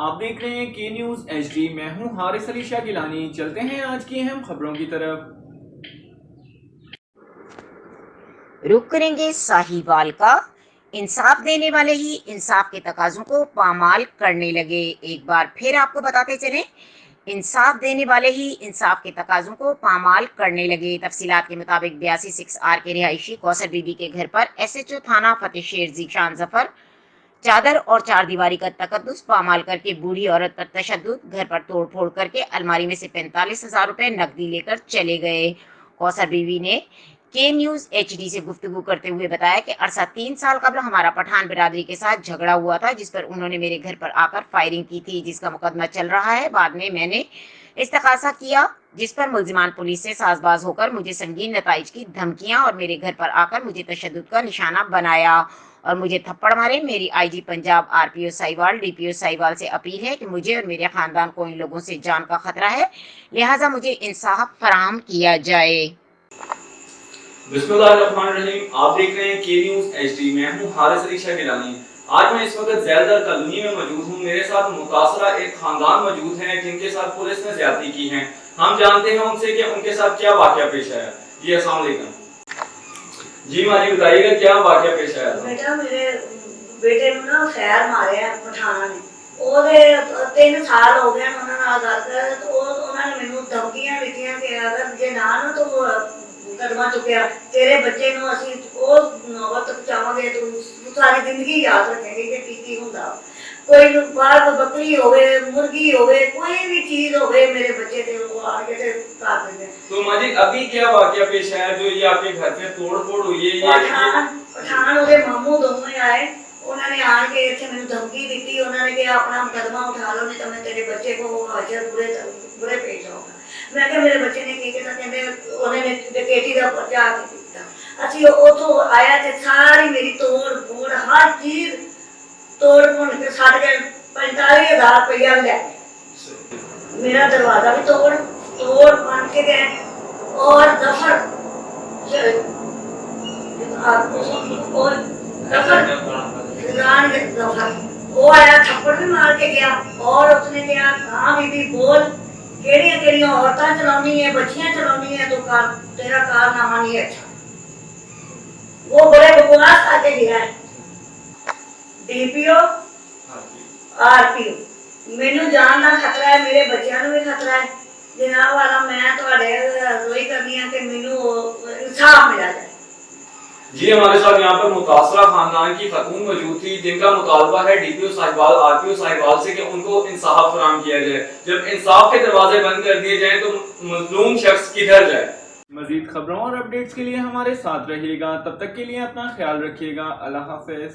آپ دیکھ رہے ہیں کے نیوز ایچ ڈی۔ میں ہوں حارث علی شاہ گیلانی۔ چلتے ہیں آج کی اہم خبروں کی طرف۔ رخ کریں گے ساہیوال کا۔ انصاف دینے والے ہی انصاف کے تقاضوں کو پامال کرنے لگے۔ ایک بار پھر آپ کو بتاتے چلیں، انصاف دینے والے ہی انصاف کے تقاضوں کو پامال کرنے لگے۔ تفصیلات کے مطابق 82/6 کے رہائشی کوثر بی بی کے گھر پر ایس ایچ او تھانہ فتح شیر ذیشان ظفر چادر اور چار دیواری کا تقدس پامال کر کے بوڑھی عورت پر تشدد، گھر پر توڑ پھوڑ کر کے الماری میں سے 45,000 روپے نقدی لے کر چلے گئے۔ کوثر بی بی نے کے نیوز ایچ ڈی سے گفتگو کرتے ہوئے بتایا کہ عرصہ 3 سال قبل ہمارا پٹھان برادری کے ساتھ جھگڑا ہوا تھا، جس پر انہوں نے میرے گھر پر آ کر فائرنگ کی تھی، جس کا مقدمہ چل رہا ہے۔ بعد میں نے استغاثہ کیا، جس پر ملزمان پولیس سے ساز باز ہو کر مجھے سنگین نتائج کی دھمکیاں اور میرے گھر پر آ کر مجھے تشدد کا نشانہ بنایا اور مجھے تھپڑ مارے۔ میری آئی جی پنجاب، آر پی او ساہیوال، ڈی پی او ساہیوال سے اپیل ہے کہ مجھے اور میرے خاندان کو ان لوگوں سے جان کا خطرہ ہے، لہٰذا مجھے انصاف فراہم کیا جائے۔ بسم اللہ الرحمن الرحیم۔ آپ دیکھ رہے ہیں کے نیوز ایچ ڈی۔ میں ہوں حارث علی شاہ گیلانی۔ آج میں اس وقت زیلدر کالونی میں موجود ہوں۔ میرے ساتھ متاثرہ ایک خاندان موجود ہیں جن کے ساتھ پولیس نے زیادتی کی ہے۔ ہم جانتے ہیں ان سے کہ ان کے ساتھ کیا واقعہ پیش آیا۔ جی السلام علیکم۔ جی ماجی بتائیے گا کیا واقعہ پیش آیا؟ بیٹا میرے بیٹے ਨੂੰ ਨਾ ਫੈਰ ਮਾਰਿਆ ਪਠਾਨਾਂ ਨੇ। ਉਹਦੇ 3 ਸਾਲ ਹੋ ਗਏ ਉਹਨਾਂ ਨਾਲ ਗੱਲ ਕਰ ਤੇ ਉਹਨਾਂ ਨੇ ਮੈਨੂੰ ਧਮਕੀਆਂ ਦਿੱਤੀਆਂ ਕਿ ਅਗਰ ਜੇ ਨਾ ਤੂੰ ਕਦਮਾਂ ਚੁੱਕਿਆ ਤੇਰੇ ਬੱਚੇ ਨੂੰ ਅਸੀਂ ਉਹ ਨੌਬਤ ਪਹੁੰਚਾਵਾਂਗੇ, ਤੂੰ ਸਾਰੀ ਜ਼ਿੰਦਗੀ ਯਾਦ ਰੱਖੇਂਗੀ ਕਿ ਕੀ ਹੁੰਦਾ। ਕੋਈ ਬਾਹਰ ਬੱਕਰੀ ਹੋਵੇ, ਮੁਰਗੀ ਹੋਵੇ, ਕੋਈ ਵੀ ਚੀਜ਼ ਹੋਵੇ ਮੇਰੇ ਬੱਚੇ ਤੇ ਉਹ ਆ ਕੇ ਤੇ ਕਰ ਦਿੰਦੇ। تو ماجی ابھی کیا واقعہ پیش آیا جو یہ آپ کے گھر پہ توڑ پھوڑ ہوئی ہے؟ پٹھان ਉਹਦੇ ਮਾਮੂ ਦੋਵੇਂ ਆਏ, ਉਹਨਾਂ ਨੇ ਆਣ ਕੇ ਇੱਥੇ ਮੈਨੂੰ ਧਮਕੀ ਦਿੱਤੀ। ਉਹਨਾਂ ਨੇ ਕਿਹਾ ਆਪਣਾ ਮੁਕੱਦਮਾ ਉਠਾ ਲਓ, ਨਹੀਂ ਤਾਂ ਮੈਂ ਤੇਰੇ ਬੱਚੇ ਕੋ ਹਾਜ਼ਰ ਬੁਰੇ ਪੇਸ਼ ਆਊਂਗਾ। ਮੈਂ ਕਿਹਾ ਮੇਰੇ ਬੱਚੇ ਨੇ ਕੀ ਕੀਤਾ? ਕਹਿੰਦੇ ਉਹਨੇ ਡਕੈਤੀ ਦਾ ਪਰਚਾ ਕੀਤਾ। ਅਸੀਂ ਉੱਥੋਂ ਆਇਆ ਤੇ ਸਾਰੀ ਮੇਰੀ ਤੋੜ ਫੋੜ ਹਰ ਚੀਜ਼ ਤੋੜ ਭੁੰਨ ਕੇ ਛੱਡ ਕੇ 45,000 ਰੁਪਇਆ ਵੀ ਲੈ ਗਏ। ਮੇਰਾ ਦਰਵਾਜ਼ਾ ਵੀ ਤੋੜ ਬਣ ਕੇ ਗਏ اور ظفر وہ آیا تھپڑ بھی مار کے گیا اور اس نے کہا ہاں بی بی بول کیڑیاں کیڑیاں عورتیں چلانی ہیں، بچیاں چلانی ہیں، تو تیرا کارنامہ نہیں اچھا۔ وہ بڑے بکواس کر کے گیا ہے۔ D P O R P او مینوں جان کا خطرہ ہے، میرے بچیاں نوں بھی خطرہ ہے۔ جناب والا میں رسوئی کرنی ہے کہ مینوں انصاف ملا جائے۔ جی ہمارے ساتھ یہاں پر متاثرہ خاندان کی خاتون موجود تھی جن کا مطالبہ ہے ڈی پی او صاحبال، آر پی او صاحبال سے کہ ان کو انصاف فراہم کیا جائے۔ جب انصاف کے دروازے بند کر دیے جائیں تو مظلوم شخص کدھر جائے؟ مزید خبروں اور اپڈیٹس کے لیے ہمارے ساتھ رہیے گا۔ تب تک کے لیے اپنا خیال رکھیے گا۔ اللہ حافظ۔